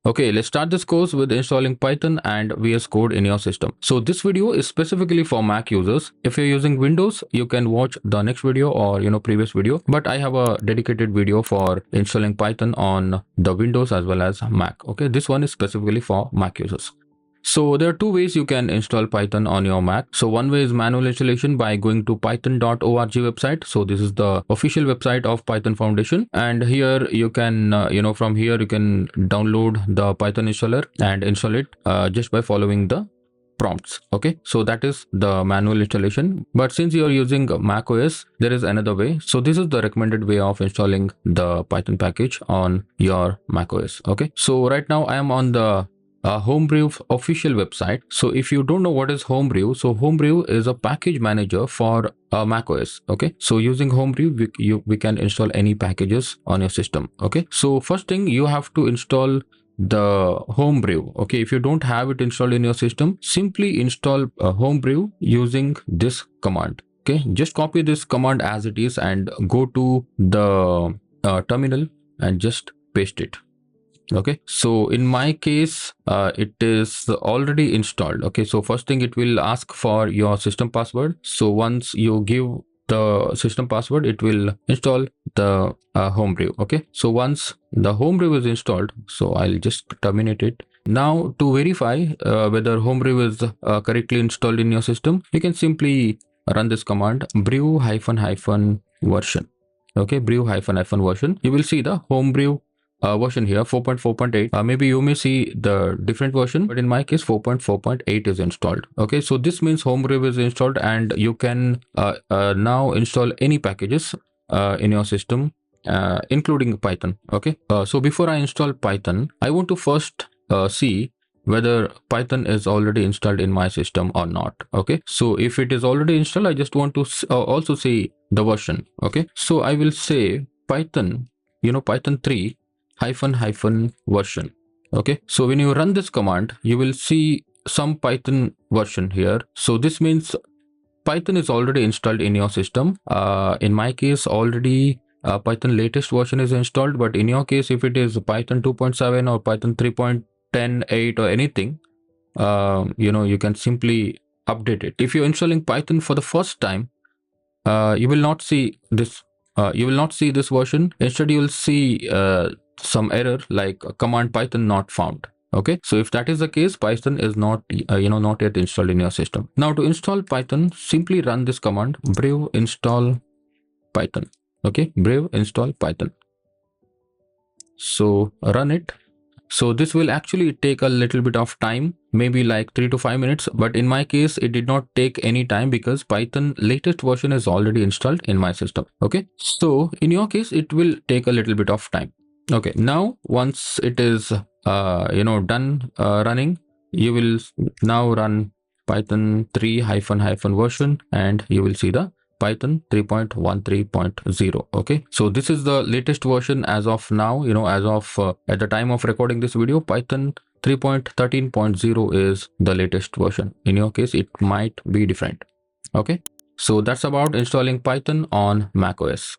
Okay, let's start this course with installing Python and VS Code in your system. So this video is specifically for Mac users. If you're using Windows, you can watch the next video or previous video, but I have a dedicated video for installing Python on the Windows as well as Mac. Okay, this one is specifically for Mac users. So there are two ways you can install Python on your Mac. So one way is manual installation by going to python.org website. So this is the official website of Python Foundation, and here you can from here you can download the Python installer and install it just by following the prompts. Okay, so that is the manual installation, but since you are using macOS, there is another way. So this is the recommended way of installing the Python package on your macOS. Okay, so right now I am on the Homebrew official website. So if you don't know what is Homebrew, so Homebrew is a package manager for macOS. Okay, so using Homebrew we can install any packages on your system. Okay, so first thing, you have to install the Homebrew. Okay, if you don't have it installed in your system, simply install Homebrew using this command. Okay, just copy this command as it is and go to the terminal and just paste it. Okay, so in my case it is already installed. Okay, so first thing, it will ask for your system password. So once you give the system password, it will install the Homebrew. Okay, so once the Homebrew is installed, so I'll just terminate it. Now to verify whether Homebrew is correctly installed in your system, you can simply run this command, brew -- version. Okay, brew -- version. You will see the Homebrew version here, 4.4.8. Maybe you may see the different version, but in my case 4.4.8 is installed. Okay, so this means Homebrew is installed and you can now install any packages in your system, including Python. Okay, so before I install Python, I want to first see whether Python is already installed in my system or not. Okay, so if it is already installed, I just want to also see the version. Okay, so I will say Python, Python 3 -- version. Okay, so when you run this command, you will see some Python version here. So this means Python is already installed in your system. In my case, already Python latest version is installed, but in your case, if it is Python 2.7 or Python 3.10.8 or anything, you can simply update it. If you're installing Python for the first time, you will not see this. You will not see this version. Instead, you will see some error like command Python not found. Okay, so if that is the case, Python is not not yet installed in your system. Now to install Python, simply run this command, brew install Python. Okay, brew install Python. So run it. So this will actually take a little bit of time, maybe like 3 to 5 minutes, but in my case it did not take any time because Python latest version is already installed in my system. Okay, so in your case it will take a little bit of time. Okay, now once it is done running, you will now run Python 3 -- version and you will see the Python 3.13.0. Okay, so this is the latest version as of now. As of at the time of recording this video, Python 3.13.0 is the latest version. In your case, it might be different. Okay, so that's about installing Python on macOS.